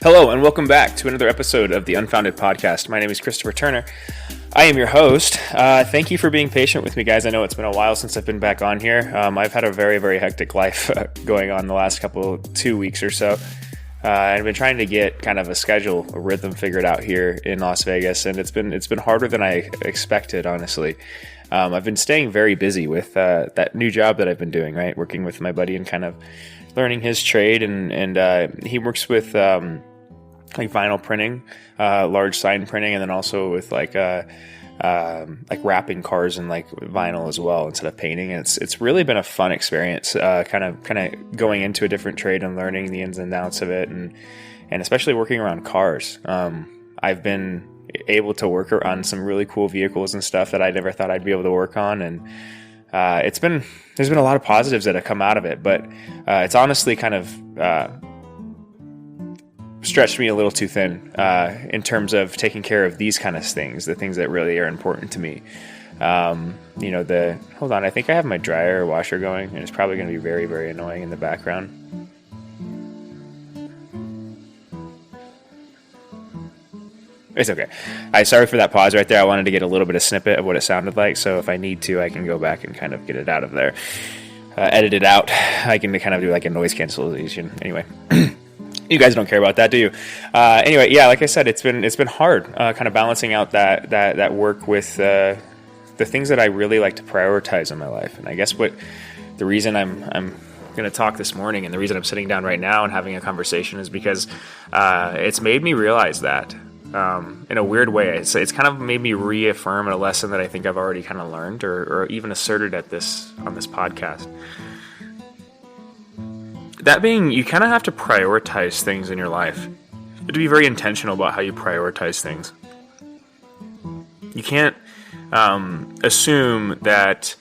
Hello and welcome back to another episode of the Unfounded Podcast. My name is Christopher Turner. I am your host. Thank you for being patient with me, guys. I know it's been a while since I've been back on here. I've had a very, very hectic life going on the last 2 weeks or so. I've been trying to get kind of a rhythm figured out here in Las Vegas, and it's been harder than I expected, honestly. I've been staying very busy with that new job that I've been doing, right? Working with my buddy and kind of learning his trade, and he works with like vinyl printing, large sign printing, and then also with like wrapping cars in like vinyl as well instead of painting. And it's really been a fun experience, kind of going into a different trade and learning the ins and outs of it, and especially working around cars. I've been able to work on some really cool vehicles and stuff that I never thought I'd be able to work on, and there's been a lot of positives that have come out of it, but it's honestly kind of stretched me a little too thin in terms of taking care of these kind of things, the things that really are important to me. Hold on, I think I have my dryer or washer going, and it's probably going to be very, very annoying in the background. It's okay. Sorry for that pause right there. I wanted to get a little bit of snippet of what it sounded like, so if I need to, I can go back and kind of get it out of there. Edit it out. I can kind of do like a noise cancellation. Anyway. You guys don't care about that, do you? Anyway, yeah, like I said, it's been hard, kind of balancing out that work with the things that I really like to prioritize in my life. And I guess the reason I'm going to talk this morning, and the reason I'm sitting down right now and having a conversation, is because it's made me realize that in a weird way. It's kind of made me reaffirm a lesson that I think I've already kind of learned or even asserted on this podcast. That being, you kind of have to prioritize things in your life. You have to be very intentional about how you prioritize things. You can't assume that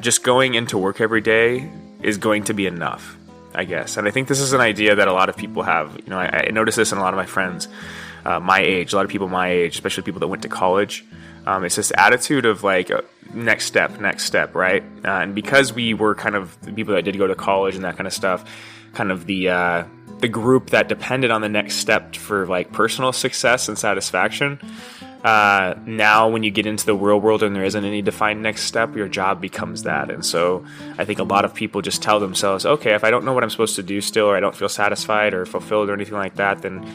just going into work every day is going to be enough, I guess. And I think this is an idea that a lot of people have. You know, I notice this in a lot of my friends my age, a lot of people my age, especially people that went to college. It's this attitude of like next step, right? And because we were kind of the people that did go to college and that kind of stuff, kind of the group that depended on the next step for like personal success and satisfaction. Now when you get into the real world and there isn't any defined next step, your job becomes that. And so I think a lot of people just tell themselves, okay, if I don't know what I'm supposed to do still, or I don't feel satisfied or fulfilled or anything like that, then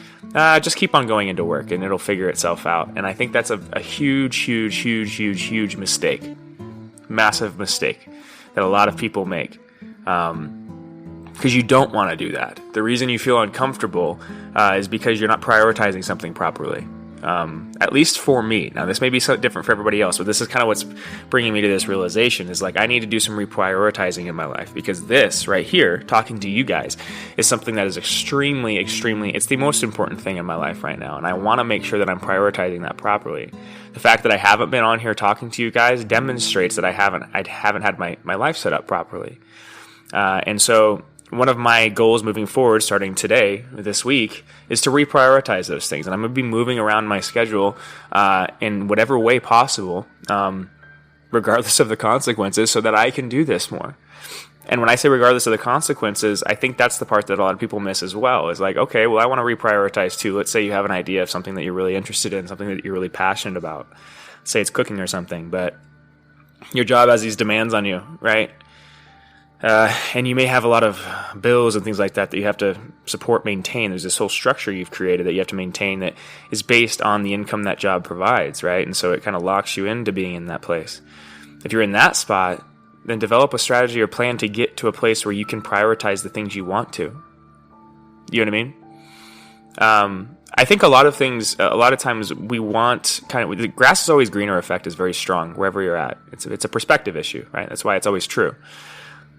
just keep on going into work and it'll figure itself out. And I think that's a huge mistake, massive mistake that a lot of people make. Because you don't want to do that. The reason you feel uncomfortable is because you're not prioritizing something properly. At least for me. Now, this may be so different for everybody else, but this is kind of what's bringing me to this realization is like, I need to do some reprioritizing in my life, because this right here, talking to you guys, is something that is extremely, it's the most important thing in my life right now. And I want to make sure that I'm prioritizing that properly. The fact that I haven't been on here talking to you guys demonstrates that I haven't had my life set up properly. And so one of my goals moving forward, starting today, this week, is to reprioritize those things. And I'm going to be moving around my schedule in whatever way possible, regardless of the consequences, so that I can do this more. And when I say regardless of the consequences, I think that's the part that a lot of people miss as well. Is like, okay, well, I want to reprioritize too. Let's say you have an idea of something that you're really interested in, something that you're really passionate about. Say it's cooking or something, but your job has these demands on you, right? And you may have a lot of bills and things like that you have to maintain. There's this whole structure you've created that you have to maintain that is based on the income that job provides, right? And so it kind of locks you into being in that place. If you're in that spot, then develop a strategy or plan to get to a place where you can prioritize the things you want to. You know what I mean? I think a lot of times we want the grass is always greener effect is very strong wherever you're at. It's a perspective issue, right? That's why it's always true.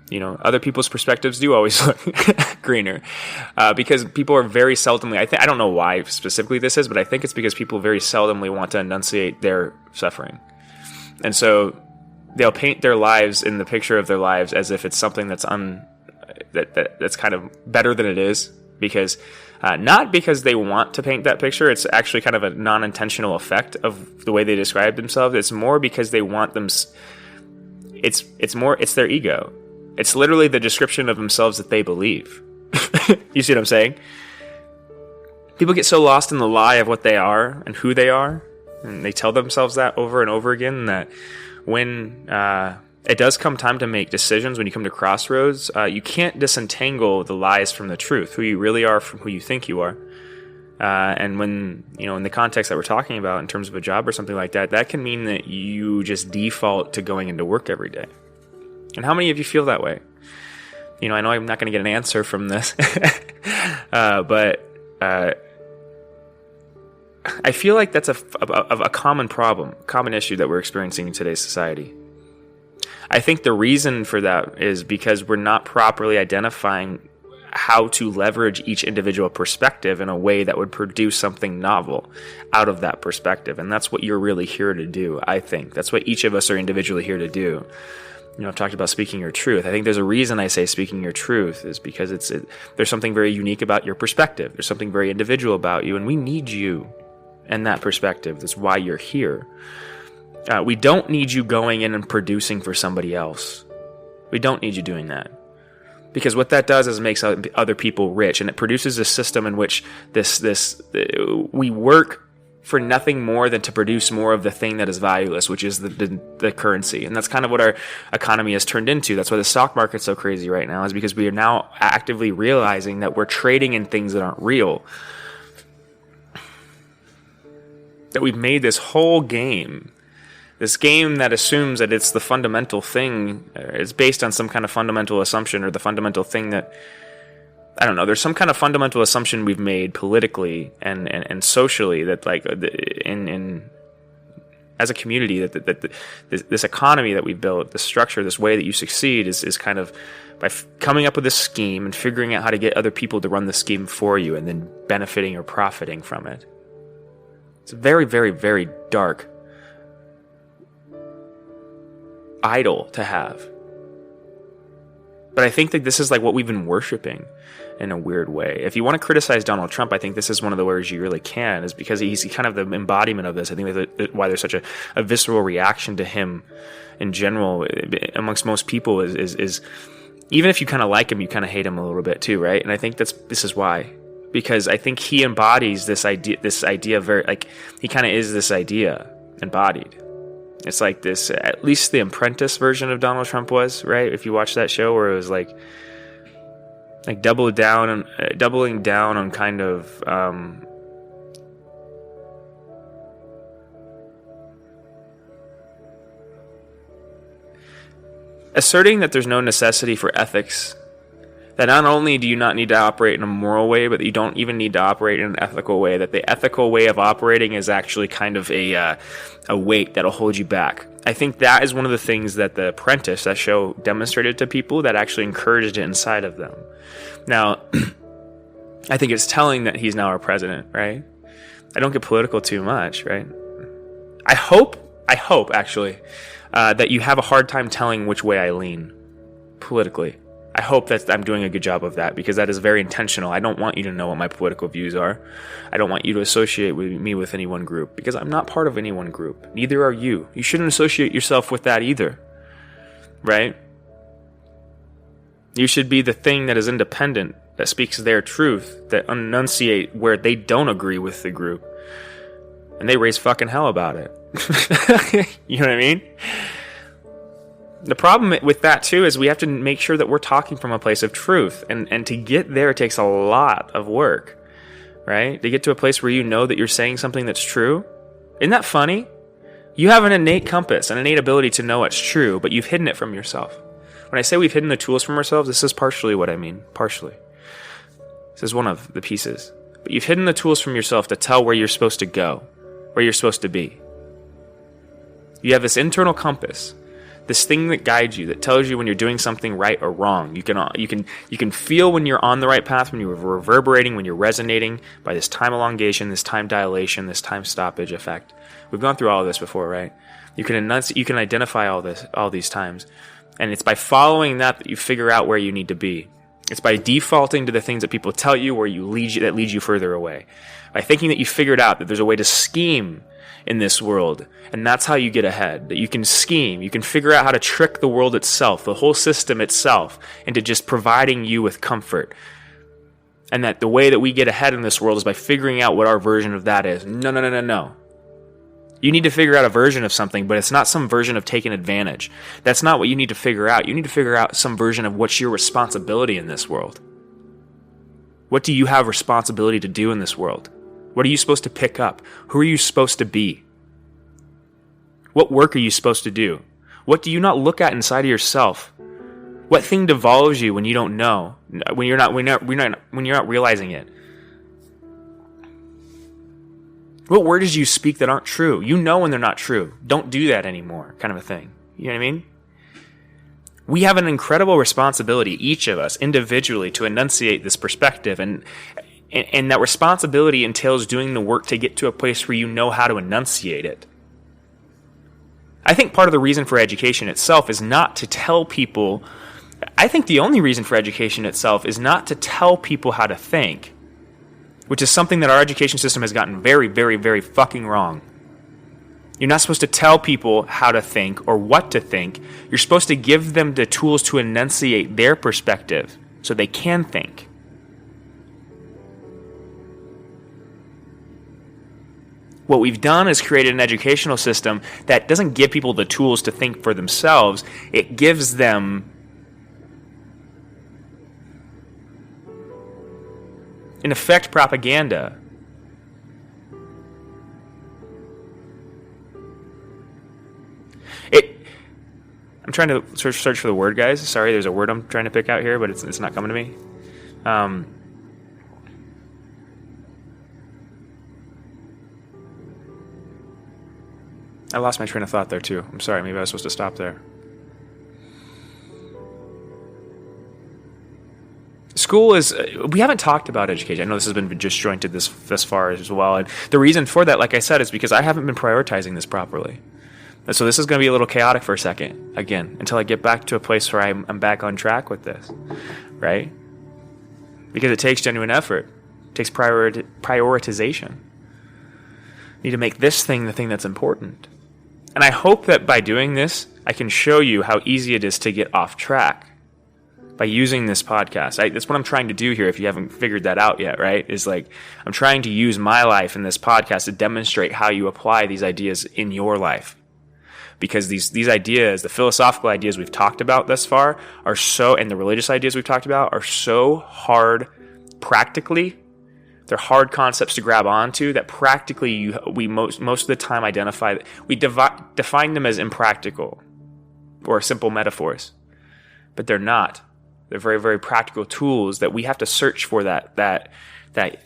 You know, other people's perspectives do always look greener because people are very seldomly, I don't know why specifically this is, but I think it's because people very seldomly want to enunciate their suffering. And so they'll paint their lives in the picture of their lives as if it's something that's that's kind of better than it is, because not because they want to paint that picture. It's actually kind of a non-intentional effect of the way they describe themselves. It's more because they want them. It's their ego. It's literally the description of themselves that they believe. You see what I'm saying? People get so lost in the lie of what they are and who they are, and they tell themselves that over and over again, that when it does come time to make decisions, when you come to crossroads, you can't disentangle the lies from the truth, who you really are from who you think you are. And when, in the context that we're talking about in terms of a job or something like that, that can mean that you just default to going into work every day. And how many of you feel that way? I know I'm not going to get an answer from this, but I feel like that's a common problem, common issue that we're experiencing in today's society. I think the reason for that is because we're not properly identifying how to leverage each individual perspective in a way that would produce something novel out of that perspective. And that's what you're really here to do, I think. That's what each of us are individually here to do. I've talked about speaking your truth. I think there's a reason I say speaking your truth is because there's something very unique about your perspective. There's something very individual about you, and we need you and that perspective. That's why you're here. We don't need you going in and producing for somebody else. We don't need you doing that. Because what that does is it makes other people rich, and it produces a system in which we work for nothing more than to produce more of the thing that is valueless, which is the currency. And that's kind of what our economy has turned into. That's why the stock market's so crazy right now, is because we are now actively realizing that we're trading in things that aren't real. That we've made this whole game, this game that assumes that it's the fundamental thing, it's based on some kind of fundamental assumption, or the fundamental thing that, I don't know, there's some kind of fundamental assumption we've made politically and socially that, like, in as a community, that this economy that we've built, this structure, this way that you succeed is kind of by coming up with this scheme and figuring out how to get other people to run the scheme for you and then benefiting or profiting from it. It's a very, very, very dark idol to have. But I think that this is like what we've been worshiping in a weird way. If you want to criticize Donald Trump, I think this is one of the ways you really can, is because he's kind of the embodiment of this. I think that why there's such a visceral reaction to him in general amongst most people is even if you kind of like him, you kind of hate him a little bit too, right? And I think this is why. Because I think he embodies this idea very, like, he kind of is this idea embodied. It's like this, at least the Apprentice version of Donald Trump was, right? If you watch that show, where it was like doubling down on kind of asserting that there's no necessity for ethics. That not only do you not need to operate in a moral way, but you don't even need to operate in an ethical way. That the ethical way of operating is actually kind of a weight that'll hold you back. I think that is one of the things that The Apprentice, that show, demonstrated to people, that actually encouraged it inside of them. Now, I think it's telling that he's now our president, right? I don't get political too much, right? I hope actually, that you have a hard time telling which way I lean politically. I hope that I'm doing a good job of that, because that is very intentional. I don't want you to know what my political views are. I don't want you to associate me with any one group, because I'm not part of any one group. Neither are you. You shouldn't associate yourself with that either, right? You should be the thing that is independent, that speaks their truth, that enunciate where they don't agree with the group, and they raise fucking hell about it. You know what I mean? The problem with that, too, is we have to make sure that we're talking from a place of truth. And to get there, it takes a lot of work, right? To get to a place where you know that you're saying something that's true. Isn't that funny? You have an innate compass, an innate ability to know it's true, but you've hidden it from yourself. When I say we've hidden the tools from ourselves, this is partially what I mean. Partially. This is one of the pieces. But you've hidden the tools from yourself to tell where you're supposed to go, where you're supposed to be. You have this internal compass, this thing that guides you, that tells you when you're doing something right or wrong. You can feel when you're on the right path, when you're reverberating, when you're resonating by this time elongation, this time dilation, this time stoppage effect. We've gone through all of this before, right? You can identify all these times, and it's by following that you figure out where you need to be. It's by defaulting to the things that people tell you that lead you further away. By thinking that you figured out that there's a way to scheme in this world, and that's how you get ahead. That you can scheme, you can figure out how to trick the world itself, the whole system itself, into just providing you with comfort. And that the way that we get ahead in this world is by figuring out what our version of that is. No. You need to figure out a version of something, but it's not some version of taking advantage. That's not what you need to figure out. You need to figure out some version of what's your responsibility in this world. What do you have responsibility to do in this world? What are you supposed to pick up? Who are you supposed to be? What work are you supposed to do? What do you not look at inside of yourself? What thing devolves you when you don't know? When you're not realizing it? What words do you speak that aren't true? You know when they're not true. Don't do that anymore, kind of a thing. You know what I mean? We have an incredible responsibility, each of us, individually, to enunciate this perspective. And that responsibility entails doing the work to get to a place where you know how to enunciate it. I think part of the reason for education itself is not to tell people... I think the only reason for education itself is not to tell people how to think, which is something that our education system has gotten very, very, very fucking wrong. You're not supposed to tell people how to think or what to think. You're supposed to give them the tools to enunciate their perspective so they can think. What we've done is created an educational system that doesn't give people the tools to think for themselves. It gives them, in effect, propaganda. I'm trying to search for the word, guys. Sorry, there's a word I'm trying to pick out here, but it's not coming to me. I lost my train of thought there too. I'm sorry, maybe I was supposed to stop there. School is... we haven't talked about education. I know this has been disjointed this far as well. And the reason for that, like I said, is because I haven't been prioritizing this properly. And so this is going to be a little chaotic for a second, again, until I get back to a place where I'm back on track with this, right? Because it takes genuine effort. It takes prioritization. You need to make this thing the thing that's important. And I hope that by doing this, I can show you how easy it is to get off track by using this podcast. That's what I'm trying to do here, if you haven't figured that out yet, right? Is like, I'm trying to use my life in this podcast to demonstrate how you apply these ideas in your life. Because these ideas, the philosophical ideas we've talked about thus far, are so, and the religious ideas we've talked about, are so hard practically. They're hard concepts to grab onto that practically we most of the time identify, we define them as impractical or simple metaphors. But they're not. They're very, very practical tools that we have to search for that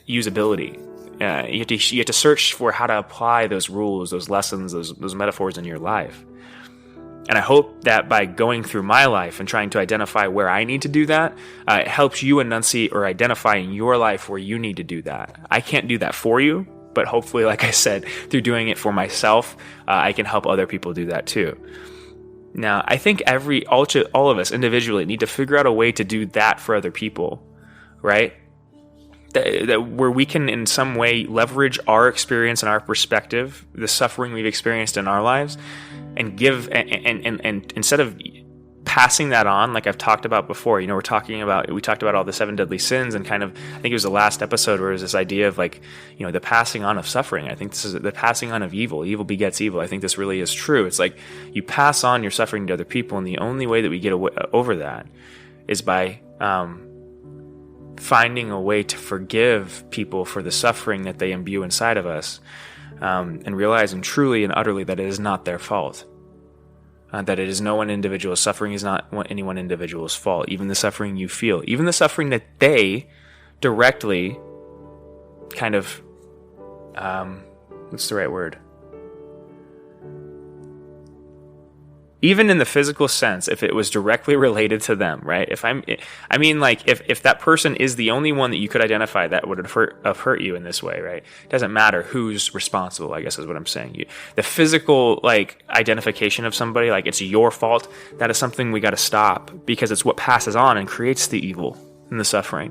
usability. You have to search for how to apply those rules, those lessons, those metaphors in your life. And I hope that by going through my life and trying to identify where I need to do that, it helps you enunciate or identify in your life where you need to do that. I can't do that for you, but hopefully, like I said, through doing it for myself, I can help other people do that too. Now, I think all of us individually need to figure out a way to do that for other people, right? That where we can in some way leverage our experience and our perspective, the suffering we've experienced in our lives, and give and instead of passing that on, like I've talked about before, we talked about all the 7 deadly sins, and kind of, I think it was the last episode where it was this idea of like, the passing on of suffering. I think this is the passing on of evil. Evil begets evil. I think this really is true. It's like you pass on your suffering to other people, and the only way that we get over that is by finding a way to forgive people for the suffering that they imbue inside of us, and realizing truly and utterly that it is not their fault. That it is no one individual's suffering is not any one individual's fault. Even the suffering you feel, even the suffering that they directly kind of, what's the right word? Even in the physical sense, if it was directly related to them, right? If that person is the only one that you could identify that would have hurt you in this way, right? It doesn't matter who's responsible, I guess is what I'm saying. The physical, identification of somebody, it's your fault, that is something we got to stop, because it's what passes on and creates the evil and the suffering.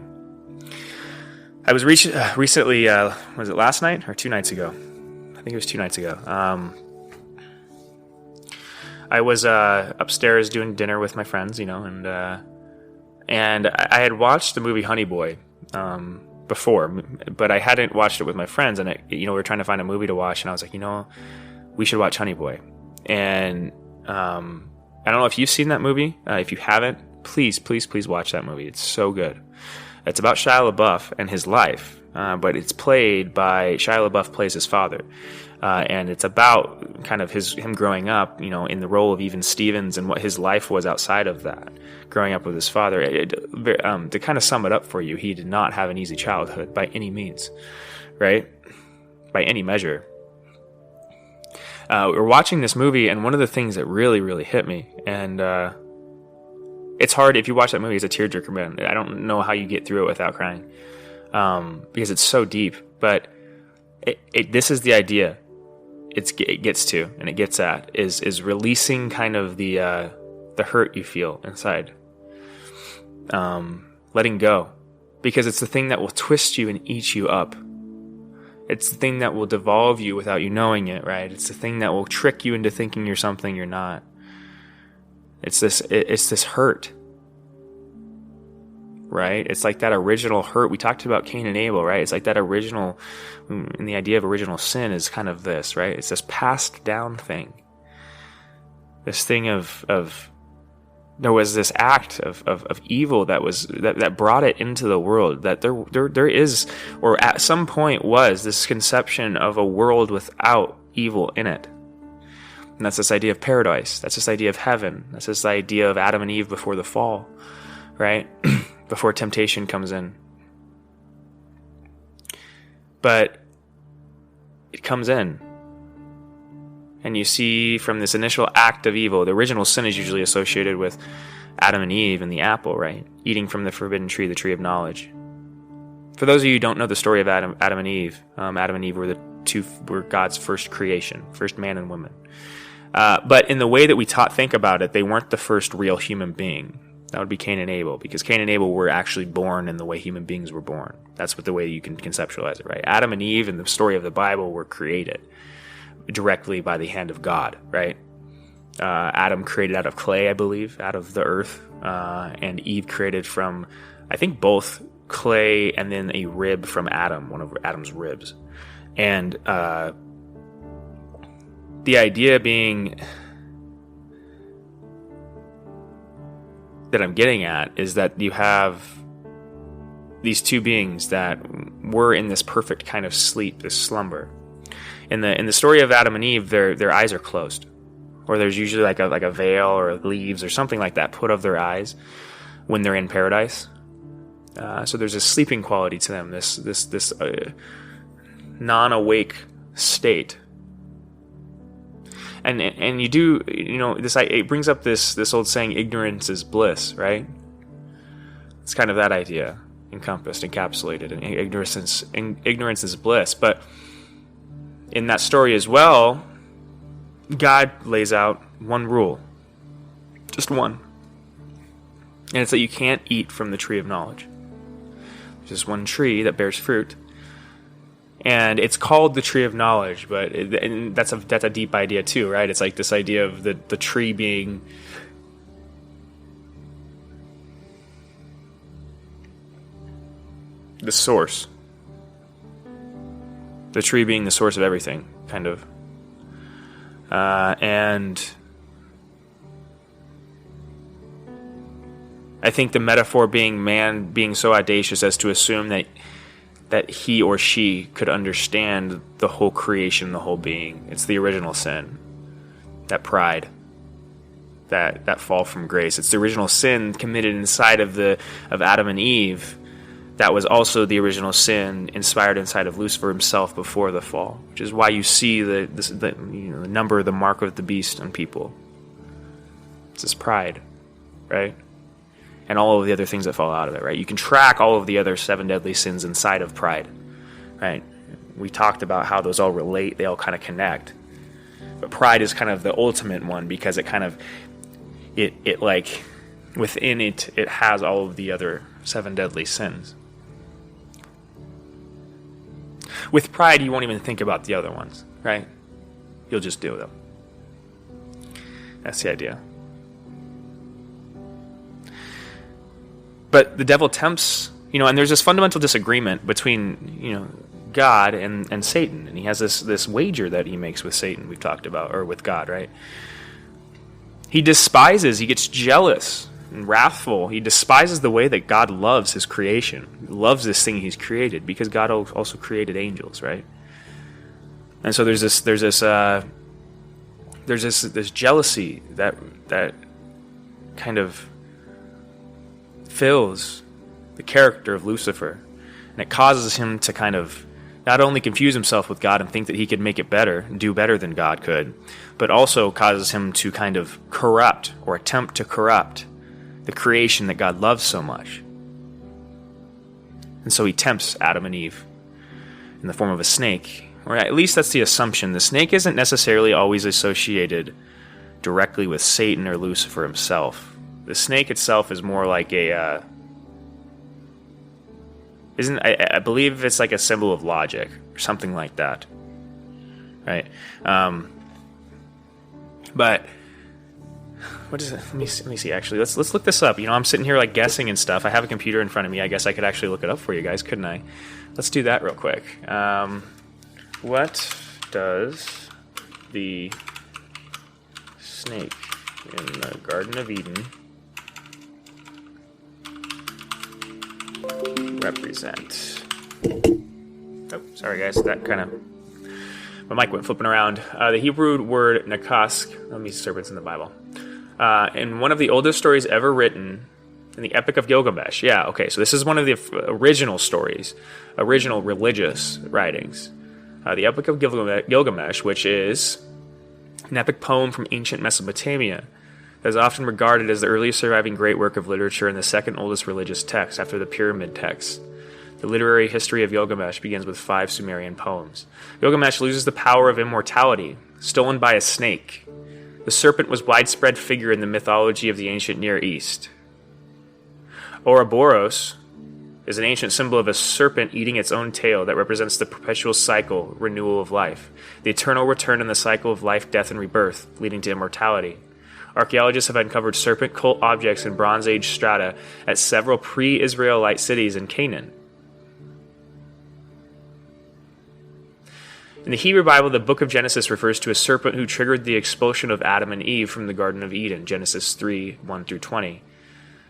I was recently, was it last night or 2 nights ago? I think it was 2 nights ago. I was upstairs doing dinner with my friends, and I had watched the movie Honey Boy before, but I hadn't watched it with my friends, and we were trying to find a movie to watch, and I was like, we should watch Honey Boy. And I don't know if you've seen that movie. If you haven't, please watch that movie. It's so good. It's about Shia LaBeouf and his life, but it's played by Shia LaBeouf plays his father, and it's about kind of him growing up, in the role of even Stevens, and what his life was outside of that, growing up with his father. To kind of sum it up for you, he did not have an easy childhood by any means, right? By any measure. We're watching this movie, and one of the things that really, really hit me, and it's hard if you watch that movie. It's a tearjerker, man. I don't know how you get through it without crying, because it's so deep. But this is the idea. It gets to, and it gets at is releasing kind of the hurt you feel inside, letting go, because it's the thing that will twist you and eat you up. It's the thing that will devolve you without you knowing it, right? It's the thing that will trick you into thinking you're something you're not. It's this hurt, right? It's like that original hurt. We talked about Cain and Abel, right? It's like that original, and the idea of original sin is kind of this, right? It's this passed down thing. This thing of there was this act of evil that brought it into the world, that there is, or at some point was, this conception of a world without evil in it. And that's this idea of paradise. That's this idea of heaven. That's this idea of Adam and Eve before the fall, right? Before temptation comes in. But it comes in. And you see from this initial act of evil, the original sin is usually associated with Adam and Eve and the apple, right? Eating from the forbidden tree, the tree of knowledge. For those of you who don't know the story of Adam and Eve, Adam and Eve were God's first creation, first man and woman. But in the way that we think about it, they weren't the first real human being. That would be Cain and Abel, because Cain and Abel were actually born in the way human beings were born. That's the way you can conceptualize it, right? Adam and Eve in the story of the Bible were created directly by the hand of God, right? Adam created out of clay, I believe, out of the earth, and Eve created from, I think, both clay and then a rib from Adam, one of Adam's ribs. And the idea being that I'm getting at is that you have these two beings that were in this perfect kind of sleep, this slumber. In the story of Adam and Eve, their eyes are closed, or there's usually like a veil or leaves or something like that put over their eyes when they're in paradise. So there's a sleeping quality to them, this non-awake state. And you do, this, it brings up this old saying, ignorance is bliss, right? It's kind of that idea encapsulated, and ignorance is bliss. But in that story as well, God lays out one rule, just one, and it's that you can't eat from the tree of knowledge. There's just one tree that bears fruit, and it's called the tree of knowledge, but that's a deep idea too, right? It's like this idea of the tree being the source, the tree being the source of everything, kind of, and I think the metaphor being man being so audacious as to assume that he or she could understand the whole creation, the whole being. It's the original sin, that pride, that fall from grace. It's the original sin committed inside of Adam and Eve. That was also the original sin inspired inside of Lucifer himself before the fall, which is why you see the number, the mark of the beast on people. It's this pride, right? And all of the other things that fall out of it, right? You can track all of the other 7 deadly sins inside of pride, right? We talked about how those all relate, they all kind of connect. But pride is kind of the ultimate one, because it kind of, it like, within it has all of the other 7 deadly sins. With pride, you won't even think about the other ones, right? You'll just do them. That's the idea. But the devil tempts And there's this fundamental disagreement between, God and Satan, and he has this wager that he makes with Satan, we've talked about, or with God, right? He gets jealous and wrathful. He despises the way that God loves his creation. He loves this thing he's created, because God also created angels, right? And so there's this jealousy that kind of fills the character of Lucifer, and it causes him to kind of not only confuse himself with God and think that he could make it better, do better than God could, but also causes him to kind of corrupt or attempt to corrupt the creation that God loves so much. And so he tempts Adam and Eve in the form of a snake, or at least that's the assumption. The snake isn't necessarily always associated directly with Satan or Lucifer himself. The snake itself is more like I believe it's like a symbol of logic or something like that, right? But what is it? Let me see. Actually, let's look this up. I'm sitting here like guessing and stuff. I have a computer in front of me. I guess I could actually look it up for you guys, couldn't I? Let's do that real quick. What does the snake in the Garden of Eden represent? Oh, sorry guys, that kind of, my mic went flipping around. The Hebrew word nakask, serpents in the Bible. In one of the oldest stories ever written, in the Epic of Gilgamesh. Yeah, okay, so this is one of the original stories, original religious writings. The Epic of Gilgamesh, which is an epic poem from ancient Mesopotamia, that is often regarded as the earliest surviving great work of literature and the second oldest religious text after the Pyramid texts. The literary history of Gilgamesh begins with 5 Sumerian poems. Gilgamesh loses the power of immortality, stolen by a snake. The serpent was a widespread figure in the mythology of the ancient Near East. Ouroboros is an ancient symbol of a serpent eating its own tail that represents the perpetual cycle, renewal of life, the eternal return in the cycle of life, death, and rebirth, leading to immortality. Archaeologists have uncovered serpent cult objects in Bronze Age strata at several pre-Israelite cities in Canaan. In the Hebrew Bible, the book of Genesis refers to a serpent who triggered the expulsion of Adam and Eve from the Garden of Eden, Genesis 3, 1 through 20.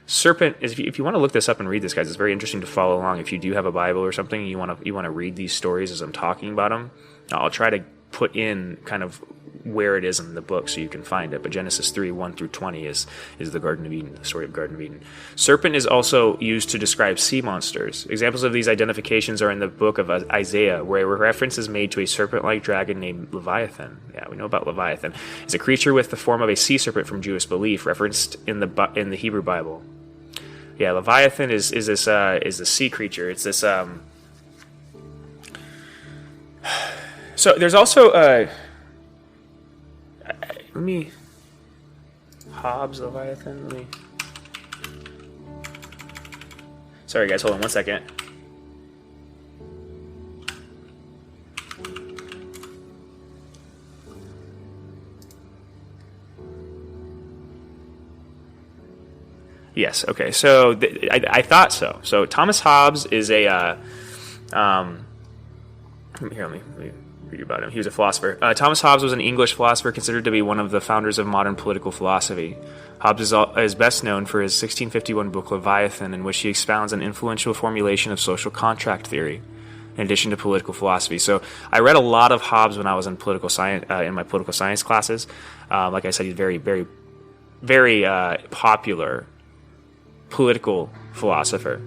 Serpent, if you want to look this up and read this, guys, it's very interesting to follow along. If you do have a Bible or something, you want to read these stories as I'm talking about them. I'll try to put in kind of where it is in the book so you can find it. But Genesis 3, 1 through 20 is the Garden of Eden, the story of Garden of Eden. Serpent is also used to describe sea monsters. Examples of these identifications are in the book of Isaiah, where a reference is made to a serpent-like dragon named Leviathan. Yeah, we know about Leviathan. It's a creature with the form of a sea serpent from Jewish belief, referenced in the Hebrew Bible. Yeah, Leviathan is a sea creature. It's this. So there's also Hobbes Leviathan. Sorry guys, hold on 1 second. Yes. Okay. So I thought so. So Thomas Hobbes is a. Let me read about him. He was a philosopher. Thomas Hobbes was an English philosopher considered to be one of the founders of modern political philosophy. Hobbes is best known for his 1651 book Leviathan, in which he expounds an influential formulation of social contract theory, in addition to political philosophy. So I read a lot of Hobbes when I was in political science, in my political science classes. Like I said, he's very, very, very popular political philosopher,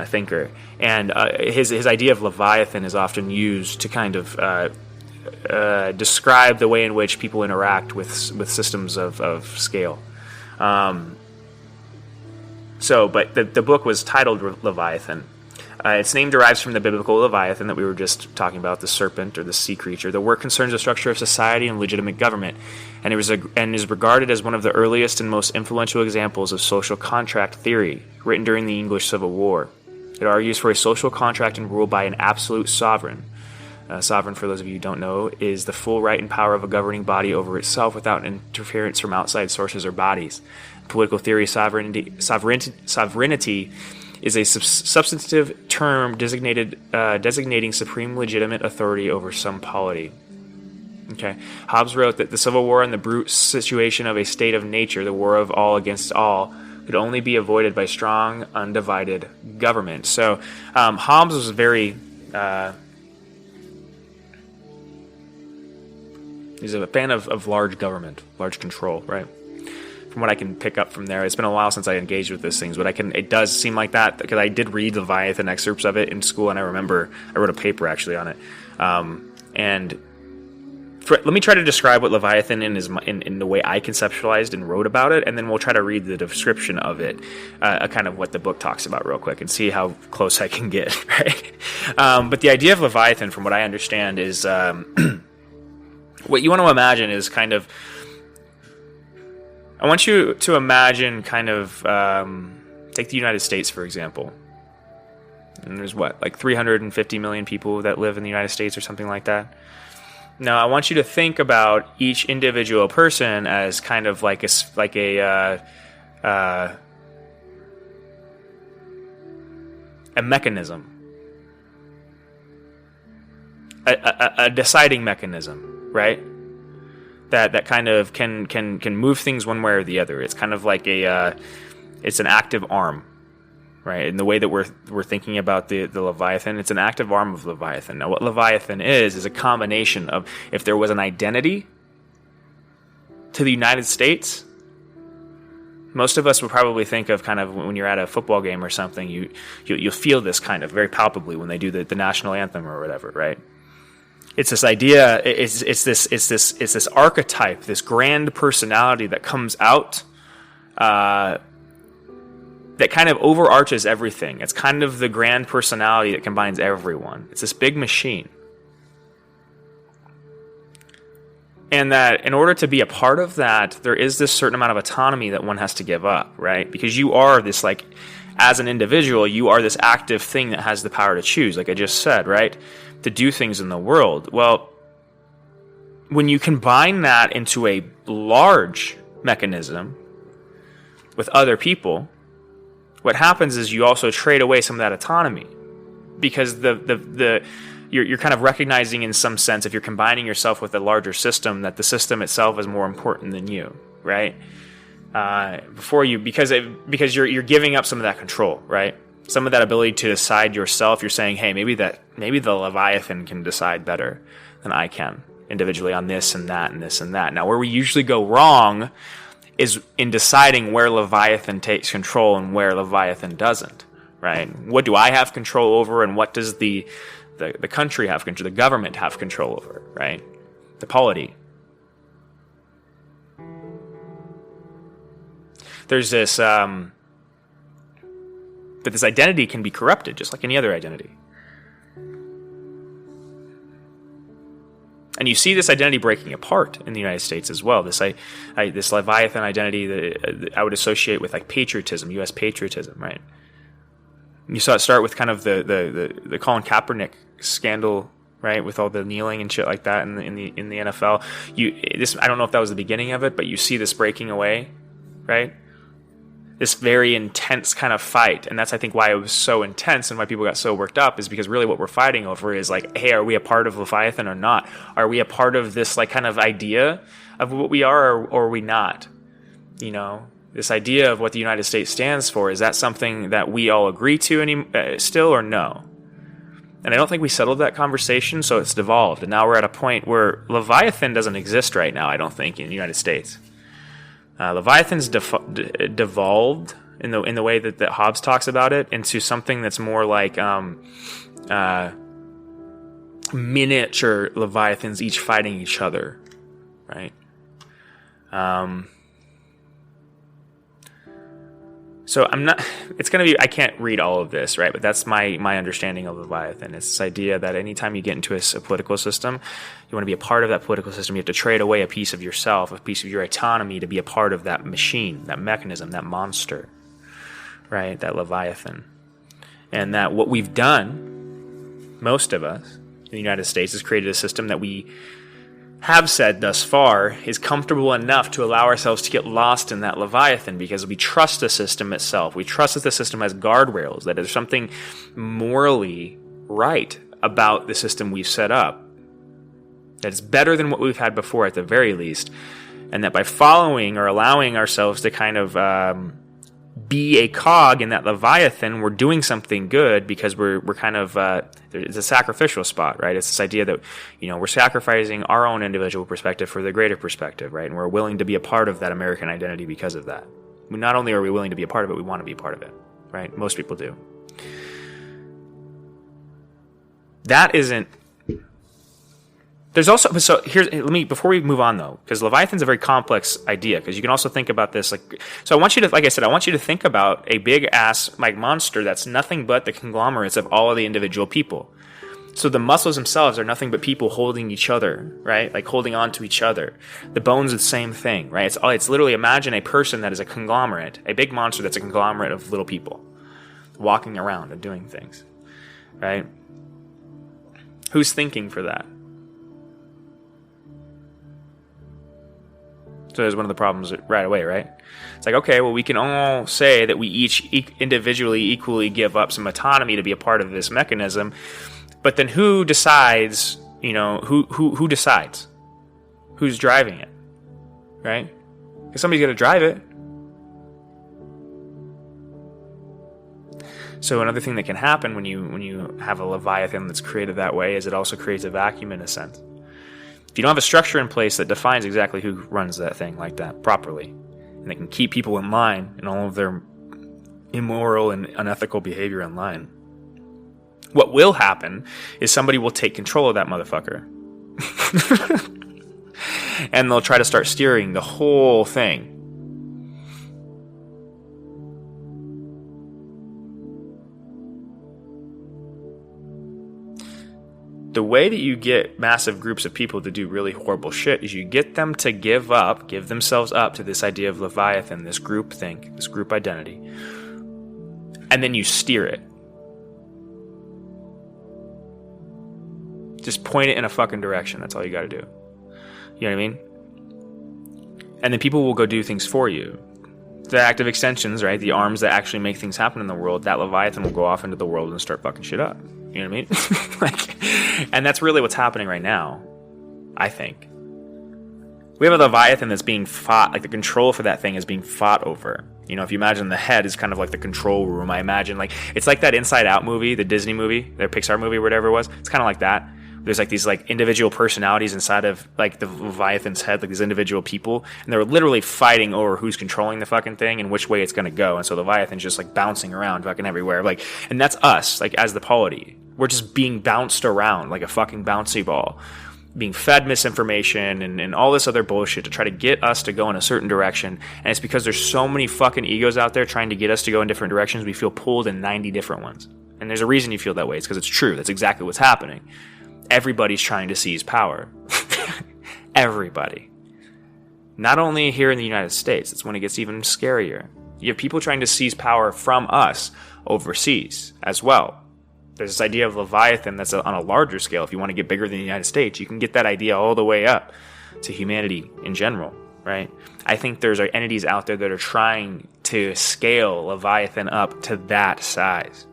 thinker, and his idea of Leviathan is often used to kind of describe the way in which people interact with systems of scale. But the book was titled Leviathan. Its name derives from the biblical Leviathan that we were just talking about, the serpent or the sea creature. The work concerns the structure of society and legitimate government, and is regarded as one of the earliest and most influential examples of social contract theory, written during the English Civil War. It argues for a social contract and rule by an absolute sovereign. Sovereign, for those of you who don't know, is the full right and power of a governing body over itself without interference from outside sources or bodies. Political theory, sovereignty is a substantive term designating supreme legitimate authority over some polity. Okay. Hobbes wrote that the civil war and the brute situation of a state of nature, the war of all against all, could only be avoided by strong, undivided government. So Hobbes was very... he's a fan of large government, large control, right? From what I can pick up from there. It's been a while since I engaged with these things, but it does seem like that, because I did read Leviathan excerpts of it in school, and I remember I wrote a paper actually on it. Let me try to describe what Leviathan in the way I conceptualized and wrote about it, and then we'll try to read the description of it, kind of what the book talks about real quick, and see how close I can get, right? But the idea of Leviathan, from what I understand, is what you want to imagine is kind of... I want you to imagine kind of... take the United States, for example. And there's like 350 million people that live in the United States or something like that. Now, I want you to think about each individual person as kind of like a mechanism, a deciding mechanism, right? That kind of can move things one way or the other. It's kind of like it's an active arm. Right, in the way that we're thinking about the Leviathan, it's an active arm of Leviathan. Now, what Leviathan is a combination of, if there was an identity to the United States, most of us would probably think of kind of when you're at a football game or something, you'll feel this kind of very palpably when they do the national anthem or whatever, right? It's this idea, it's this archetype, this grand personality that comes out. That kind of overarches everything. It's kind of the grand personality that combines everyone. It's this big machine. And that in order to be a part of that, there is this certain amount of autonomy that one has to give up, right? Because you are this, like, as an individual, you are this active thing that has the power to choose, like I just said, right? To do things in the world. Well, when you combine that into a large mechanism with other people, what happens is you also trade away some of that autonomy, because you're kind of recognizing, in some sense, if you're combining yourself with a larger system, that the system itself is more important than you, right? Because you're giving up some of that control, right? Some of that ability to decide yourself. You're saying, hey, maybe the Leviathan can decide better than I can individually on this and that and this and that. Now, where we usually go wrong is in deciding where Leviathan takes control and where Leviathan doesn't, right? What do I have control over, and what does the country have control, the government have control over, right? The polity. There's this, but this identity can be corrupted, just like any other identity. And you see this identity breaking apart in the United States as well. This Leviathan identity that I would associate with, like, patriotism, U.S. patriotism, right? You saw it start with kind of the Colin Kaepernick scandal, right, with all the kneeling and shit like that in the NFL. I don't know if that was the beginning of it, but you see this breaking away, right? This very intense kind of fight, and that's, I think, why it was so intense and why people got so worked up, is because really what we're fighting over is, like, hey, are we a part of Leviathan or not? Are we a part of this, like, kind of idea of what we are, or are we not? You know, this idea of what the United States stands for, is that something that we all agree to still, or no? And I don't think we settled that conversation, so it's devolved, and now we're at a point where Leviathan doesn't exist right now, I don't think, in the United States. Leviathan's devolved in the way that Hobbes talks about it, into something that's more like miniature Leviathans, each fighting each other, right? So it's going to be, I can't read all of this, right? But that's my understanding of Leviathan. It's this idea that anytime you get into a political system, you want to be a part of that political system. You have to trade away a piece of yourself, a piece of your autonomy, to be a part of that machine, that mechanism, that monster, right? That Leviathan. And that what we've done, most of us in the United States, is created a system that we have said thus far is comfortable enough to allow ourselves to get lost in that Leviathan, because we trust the system itself. We trust that the system has guardrails, that there's something morally right about the system we've set up, that it's better than what we've had before at the very least, and that by following or allowing ourselves to kind of be a cog in that Leviathan, we're doing something good, because we're kind of it's a sacrificial spot, right? It's this idea that, you know, we're sacrificing our own individual perspective for the greater perspective, right? And we're willing to be a part of that American identity because of that. Not only are we willing to be a part of it, we want to be a part of it, right? Most people do. That isn't. There's also, so here's, before we move on though, because Leviathan's a very complex idea, because you can also think about this, so I want you to, like I said, I want you to think about a big ass, monster that's nothing but the conglomerates of all of the individual people. So the muscles themselves are nothing but people holding each other, right? Like holding on to each other. The bones are the same thing, right? It's literally, imagine a person that is a conglomerate, a big monster that's a conglomerate of little people walking around and doing things, right? Who's thinking for that? So there's one of the problems right away, right? It's like, okay, well, we can all say that we each individually equally give up some autonomy to be a part of this mechanism, but then who decides, you know, who decides? Who's driving it, right? Because somebody's got to drive it. So another thing that can happen when you have a Leviathan that's created that way is it also creates a vacuum in a sense. If you don't have a structure in place that defines exactly who runs that thing like that properly, and they can keep people in line and all of their immoral and unethical behavior in line, what will happen is somebody will take control of that motherfucker. And they'll try to start steering the whole thing. The way that you get massive groups of people to do really horrible shit is you get them to give themselves up to this idea of Leviathan, this group think, this group identity, and then you steer it. Just point it in a fucking direction. That's all you gotta do. You know what I mean? And then people will go do things for you. The active extensions, right? The arms that actually make things happen in the world, that Leviathan will go off into the world and start fucking shit up. You know what I mean? And that's really what's happening right now, I think. We have a Leviathan that's being fought, like the control for that thing is being fought over. You know, if you imagine the head is kind of like the control room, I imagine, like, it's like that Inside Out movie, the Disney movie, their Pixar movie, whatever it was. It's kind of like that. There's like these like individual personalities inside of like the Leviathan's head, like these individual people, and they're literally fighting over who's controlling the fucking thing and which way it's gonna go. And so Leviathan's just like bouncing around fucking everywhere, like, and that's us, like as the polity. We're just being bounced around like a fucking bouncy ball, being fed misinformation and all this other bullshit to try to get us to go in a certain direction. And it's because there's so many fucking egos out there trying to get us to go in different directions, we feel pulled in 90 different ones. And there's a reason you feel that way. It's because it's true. That's exactly what's happening. Everybody's trying to seize power. Everybody. Not only here in the United States, it's when it gets even scarier. You have people trying to seize power from us overseas as well. There's this idea of Leviathan that's on a larger scale. If you want to get bigger than the United States, you can get that idea all the way up to humanity in general, right? I think there's entities out there that are trying to scale Leviathan up to that size.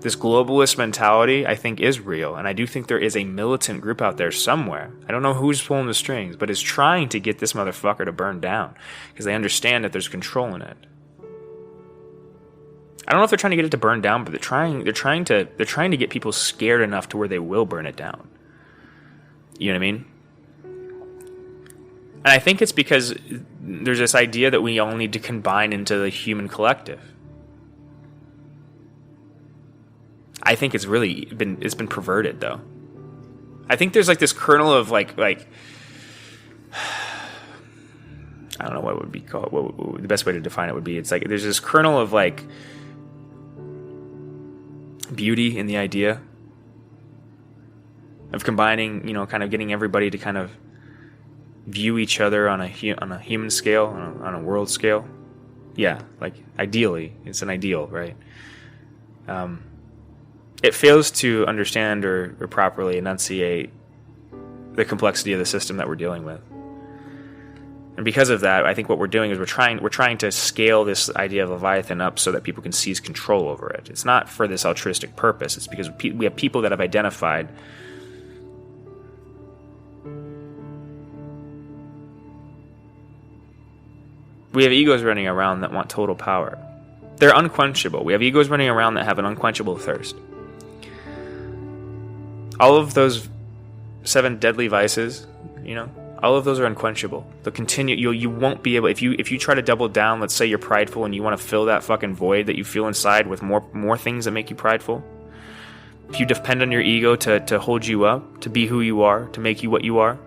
This globalist mentality, I think, is real, and I do think there is a militant group out there somewhere. I don't know who's pulling the strings, but is trying to get this motherfucker to burn down because they understand that there's control in it. I don't know if they're trying to get it to burn down, but they're trying to get people scared enough to where they will burn it down. You know what I mean? And I think it's because there's this idea that we all need to combine into the human collective. I think it's really been perverted, though. I think there's like this kernel of like I don't know what it would be called. What the best way to define it would be. It's like there's this kernel of like beauty in the idea of combining, you know, kind of getting everybody to kind of view each other on a human scale, on a world scale. Yeah, like ideally, it's an ideal, right? It fails to understand or properly enunciate the complexity of the system that we're dealing with. And because of that, I think what we're doing is we're trying to scale this idea of Leviathan up so that people can seize control over it. It's not for this altruistic purpose. It's because we have people that have identified we have egos running around that want total power. They're unquenchable. We have egos running around that have an unquenchable thirst. All of those 7 deadly vices, all of those are unquenchable. They'll continue. You won't be able, if you try to double down. Let's say you're prideful and you want to fill that fucking void that you feel inside with more things that make you prideful. If you depend on your ego to hold you up, to be who you are, to make you what you are,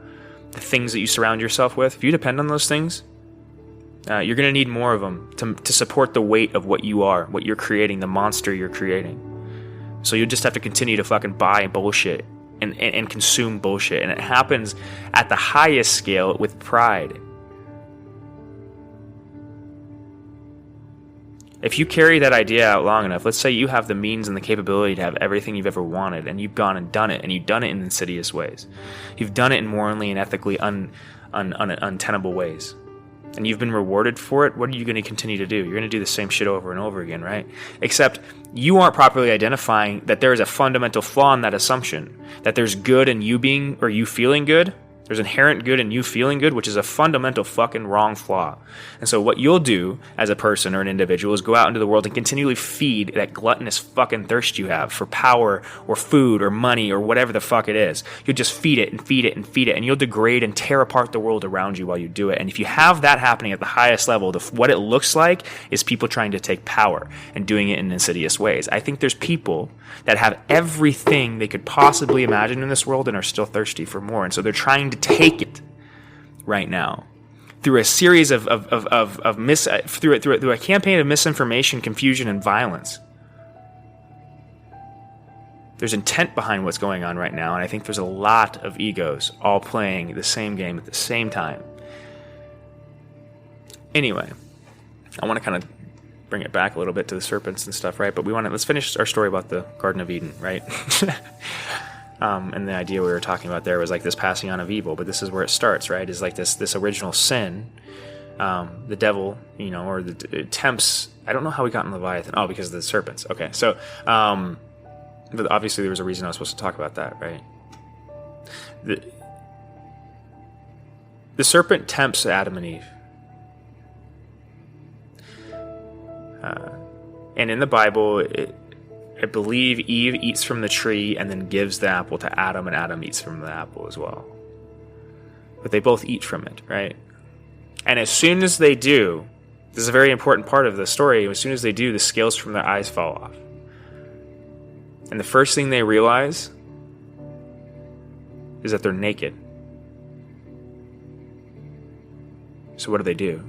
the things that you surround yourself with. If you depend on those things, you're going to need more of them to support the weight of what you are, what you're creating, the monster you're creating. So you'll just have to continue to fucking buy bullshit and consume bullshit. And it happens at the highest scale with pride. If you carry that idea out long enough, let's say you have the means and the capability to have everything you've ever wanted, and you've gone and done it, and you've done it in insidious ways. You've done it in morally and ethically untenable ways. And you've been rewarded for it, what are you going to continue to do? You're going to do the same shit over and over again, right? Except you aren't properly identifying that there is a fundamental flaw in that assumption. That there's good in you being, or you feeling good. There's inherent good in you feeling good, which is a fundamental fucking wrong flaw. And so what you'll do as a person or an individual is go out into the world and continually feed that gluttonous fucking thirst you have for power or food or money or whatever the fuck it is. You'll just feed it and feed it and feed it, and you'll degrade and tear apart the world around you while you do it. And if you have that happening at the highest level, what it looks like is people trying to take power and doing it in insidious ways. I think there's people that have everything they could possibly imagine in this world and are still thirsty for more. And so they're trying to take it right now through a series through a campaign of misinformation, confusion, and violence. There's intent behind what's going on right now, and I think there's a lot of egos all playing the same game at the same time. Anyway, I want to kind of bring it back a little bit to the serpents and stuff, right? But let's finish our story about the Garden of Eden, right? And the idea we were talking about there was like this passing on of evil, but this is where it starts, right? Is like this original sin. The devil, it tempts. I don't know how we got in Leviathan. Oh, because of the serpents. Okay, so, but obviously there was a reason I was supposed to talk about that, right? The serpent tempts Adam and Eve. And in the Bible, I believe Eve eats from the tree and then gives the apple to Adam, and Adam eats from the apple as well. But they both eat from it, right? And as soon as they do, this is a very important part of the story, as soon as they do, the scales from their eyes fall off. And the first thing they realize is that they're naked. So what do?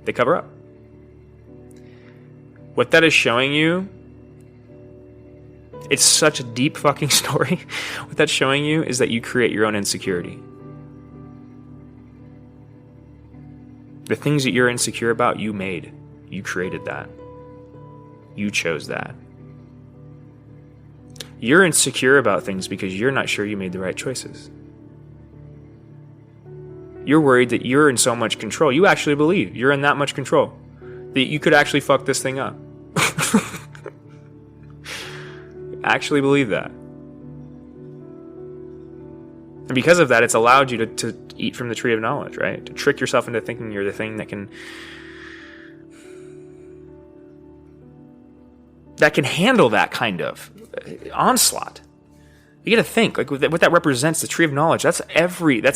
They cover up. What that is showing you, it's such a deep fucking story. What that's showing you is that you create your own insecurity. The things that you're insecure about, you made. You created that. You chose that. You're insecure about things because you're not sure you made the right choices. You're worried that you're in so much control. You actually believe you're in that much control, that you could actually fuck this thing up. Actually believe that. And because of that, it's allowed you to eat from the tree of knowledge, right? To trick yourself into thinking you're the thing that can handle that kind of onslaught. You got to think, like, what that represents, the tree of knowledge, that's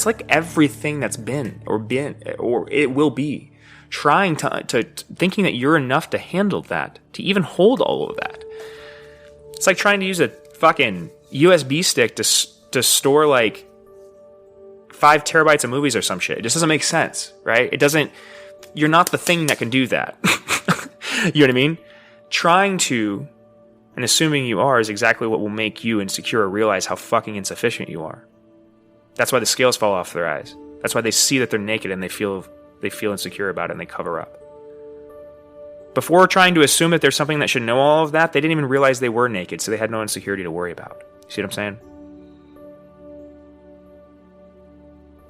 like everything that's been or it will be. Trying to thinking that you're enough to handle that, to even hold all of that. It's like trying to use a fucking USB stick to store like 5 terabytes of movies or some shit. It just doesn't make sense, right? You're not the thing that can do that. You know what I mean? Trying to, and assuming you are, is exactly what will make you insecure or realize how fucking insufficient you are. That's why the scales fall off their eyes. That's why they see that they're naked and they feel insecure about it and they cover up. Before trying to assume that there's something that should know all of that, they didn't even realize they were naked, so they had no insecurity to worry about. You see what I'm saying?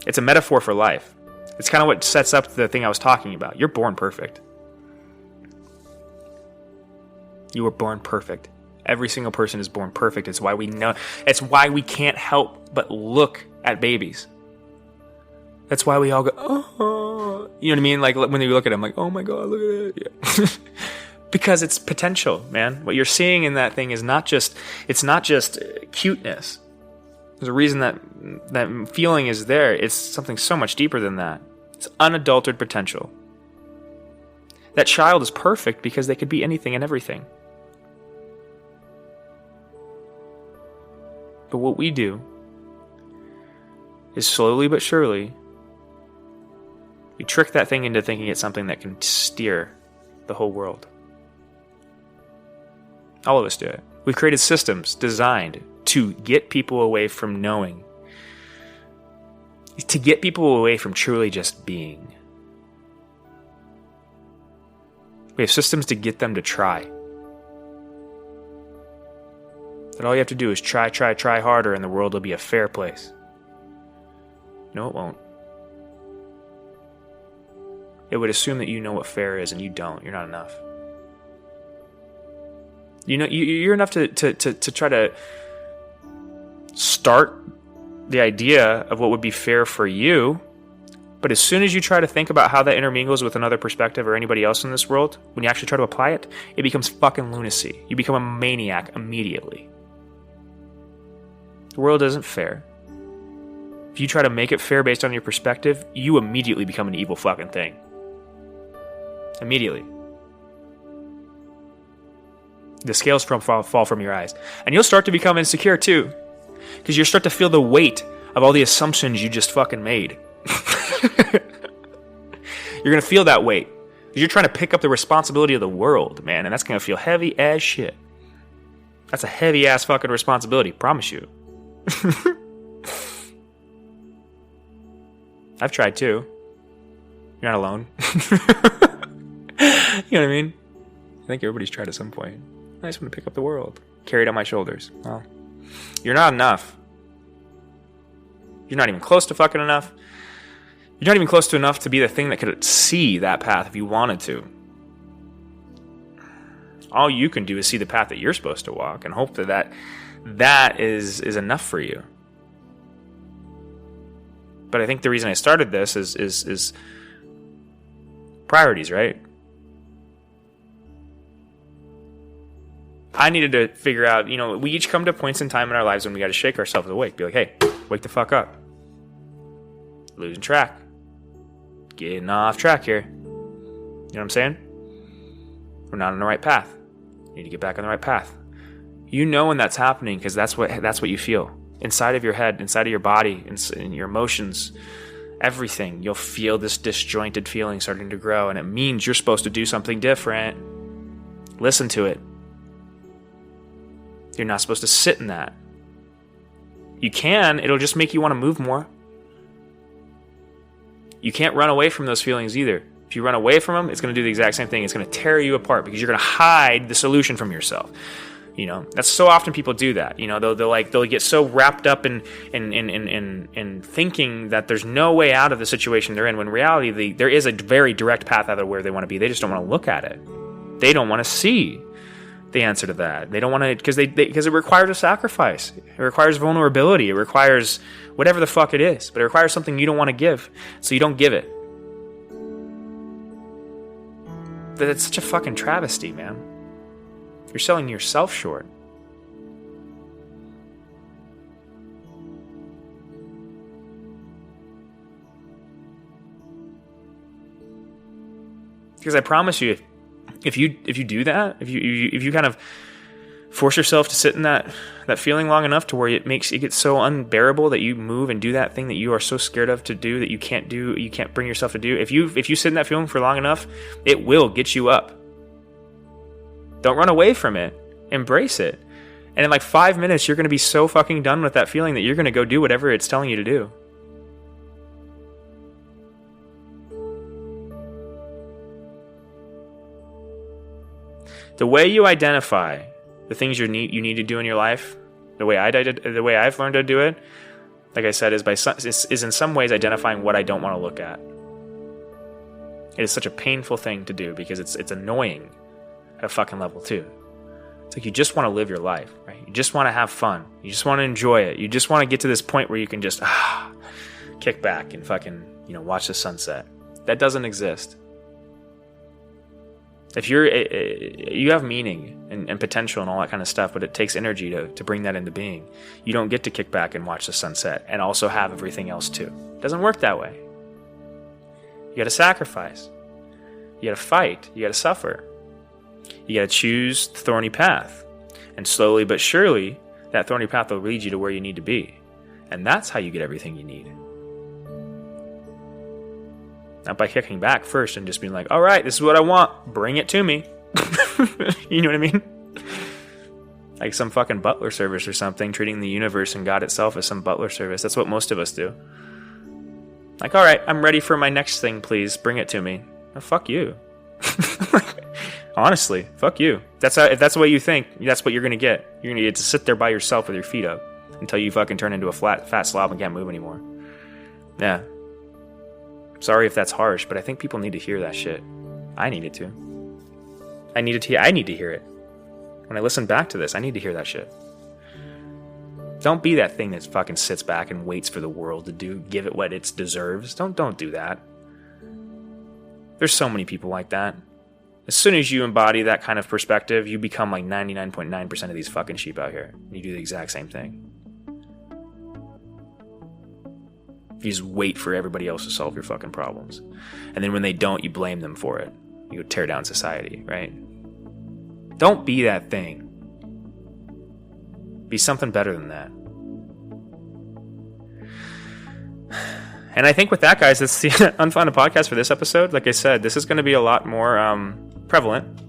It's a metaphor for life. It's kind of what sets up the thing I was talking about. You're born perfect. You were born perfect. Every single person is born perfect. It's why we know. It's why we can't help but look at babies. That's why we all go, oh, you know what I mean? Like when you look at them, like, oh my God, look at it. Yeah. Because it's potential, man. What you're seeing in that thing is not just cuteness. There's a reason that feeling is there. It's something so much deeper than that. It's unadulterated potential. That child is perfect because they could be anything and everything. But what we do is slowly but surely, we trick that thing into thinking it's something that can steer the whole world. All of us do it. We've created systems designed to get people away from knowing, to get people away from truly just being. We have systems to get them to try. That all you have to do is try harder and the world will be a fair place. No, it won't. It would assume that you know what fair is and you don't. You're not enough. You know, you're enough to try to start the idea of what would be fair for you. But as soon as you try to think about how that intermingles with another perspective or anybody else in this world, when you actually try to apply it, it becomes fucking lunacy. You become a maniac immediately. The world isn't fair. If you try to make it fair based on your perspective, you immediately become an evil fucking thing. Immediately. The scales fall from your eyes. And you'll start to become insecure too. Because you'll start to feel the weight of all the assumptions you just fucking made. You're going to feel that weight. Because you're trying to pick up the responsibility of the world, man. And that's going to feel heavy as shit. That's a heavy ass fucking responsibility. Promise you. I've tried too. You're not alone. You know what I mean? I think everybody's tried at some point. I just want to pick up the world. Carry it on my shoulders. Well, you're not enough. You're not even close to fucking enough. You're not even close to enough to be the thing that could see that path if you wanted to. All you can do is see the path that you're supposed to walk and hope that is enough for you. But I think the reason I started this is priorities, right? I needed to figure out, we each come to points in time in our lives when we got to shake ourselves awake. Be like, hey, wake the fuck up. Losing track. Getting off track here. You know what I'm saying? We're not on the right path. You need to get back on the right path. You know when that's happening because that's what you feel. Inside of your head, inside of your body, in your emotions, everything. You'll feel this disjointed feeling starting to grow, and it means you're supposed to do something different. Listen to it. You're not supposed to sit in that. You can, it'll just make you want to move more. You can't run away from those feelings either. If you run away from them, it's going to do the exact same thing. It's going to tear you apart because you're going to hide the solution from yourself. That's so often people do that. They'll get so wrapped up in thinking that there's no way out of the situation they're in, when in reality there is a very direct path out of where they want to be. They just don't want to look at it. They don't want to see the answer to that. They don't want to, because it requires a sacrifice. It requires vulnerability. It requires whatever the fuck it is, but it requires something you don't want to give, so you don't give it. That's such a fucking travesty, man. You're selling yourself short. Because I promise you, if you do that, if you kind of force yourself to sit in that feeling long enough to where it gets so unbearable that you move and do that thing that you are so scared of to do that you can't bring yourself to do. If you sit in that feeling for long enough, it will get you up. Don't run away from it. Embrace it. And in like 5 minutes, you're going to be so fucking done with that feeling that you're going to go do whatever it's telling you to do. The way you identify the things you need to do in your life, the way I've learned to do it, like I said, is in some ways identifying what I don't want to look at. It is such a painful thing to do because it's annoying at a fucking level too. It's like you just want to live your life, right? You just want to have fun. You just want to enjoy it. You just want to get to this point where you can just kick back and fucking, watch the sunset. That doesn't exist. If you have meaning and potential and all that kind of stuff, but it takes energy to bring that into being. You don't get to kick back and watch the sunset and also have everything else too. It doesn't work that way. You got to sacrifice. You got to fight. You got to suffer. You got to choose the thorny path. And slowly but surely, that thorny path will lead you to where you need to be. And that's how you get everything you need. Not by kicking back first and just being like, all right, this is what I want. Bring it to me. You know what I mean? Like some fucking butler service or something, treating the universe and God itself as some butler service. That's what most of us do. Like, all right, I'm ready for my next thing, please. Bring it to me. Oh, fuck you. Honestly, fuck you. If that's the way you think, that's what you're going to get. You're going to get to sit there by yourself with your feet up until you fucking turn into a fat slob and can't move anymore. Yeah. Sorry if that's harsh, but I think people need to hear that shit. I needed to. I need to hear it. When I listen back to this, I need to hear that shit. Don't be that thing that fucking sits back and waits for the world to give it what it deserves. Don't do that. There's so many people like that. As soon as you embody that kind of perspective, you become like 99.9% of these fucking sheep out here. You do the exact same thing. You just wait for everybody else to solve your fucking problems. And then when they don't, you blame them for it. You tear down society, right? Don't be that thing. Be something better than that. And I think with that, guys, that's the Unfounded Podcast for this episode. Like I said, this is going to be a lot more prevalent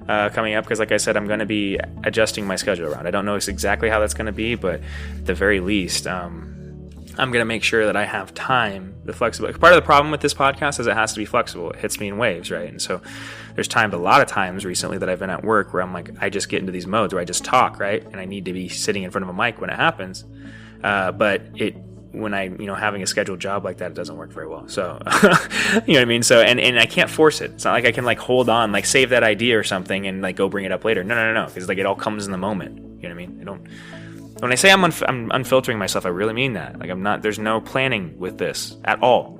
coming up because, like I said, I'm going to be adjusting my schedule around. I don't know exactly how that's going to be, but at the very least, I'm going to make sure that I have time, the flexibility. Part of the problem with this podcast is it has to be flexible. It hits me in waves, right? And so there's a lot of times recently that I've been at work where I'm like, I just get into these modes where I just talk, right? And I need to be sitting in front of a mic when it happens. But when I, having a scheduled job like that, it doesn't work very well. So, you know what I mean? So, and I can't force it. It's not like I can like hold on, like save that idea or something and like go bring it up later. No. Because like it all comes in the moment. You know what I mean? When I say I'm unfiltering myself, I really mean that. Like there's no planning with this at all.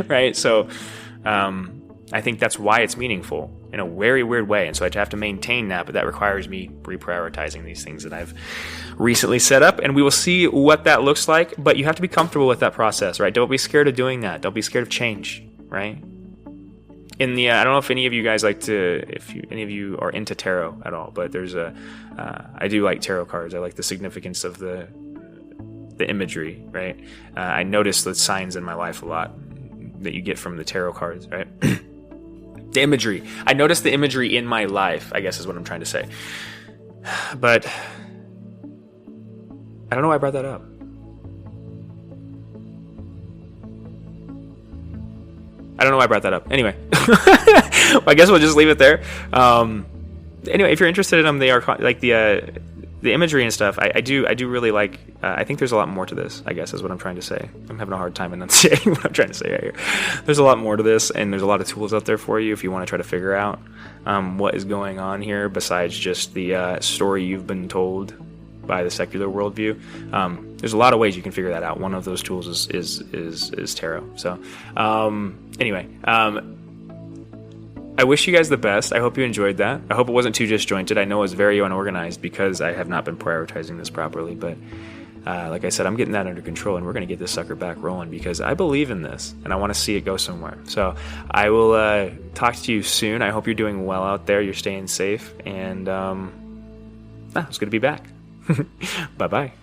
Right? So, I think that's why it's meaningful in a very weird way. And so I have to maintain that, but that requires me reprioritizing these things that I've recently set up, and we will see what that looks like. But you have to be comfortable with that process, right? Don't be scared of doing that. Don't be scared of change, right? I don't know if any of you guys any of you are into tarot at all, but I do like tarot cards. I like the significance of the imagery, right? I notice the signs in my life a lot that you get from the tarot cards, right? The imagery. I notice the imagery in my life, I guess is what I'm trying to say. But I don't know why I brought that up. Anyway, well, I guess we'll just leave it there. Anyway, if you're interested in them, they are like the imagery and stuff. I do really like. I think there's a lot more to this, I guess is what I'm trying to say. I'm having a hard time enunciating what I'm trying to say right here. There's a lot more to this, and there's a lot of tools out there for you if you want to try to figure out what is going on here besides just the story you've been told by the secular worldview. There's a lot of ways you can figure that out. One of those tools is tarot. So anyway, I wish you guys the best. I hope you enjoyed that. I hope it wasn't too disjointed. I know it was very unorganized because I have not been prioritizing this properly, but like I said, I'm getting that under control, and we're going to get this sucker back rolling because I believe in this and I want to see it go somewhere. So I will talk to you soon. I hope you're doing well out there. You're staying safe, and it's good to be back. Bye-bye.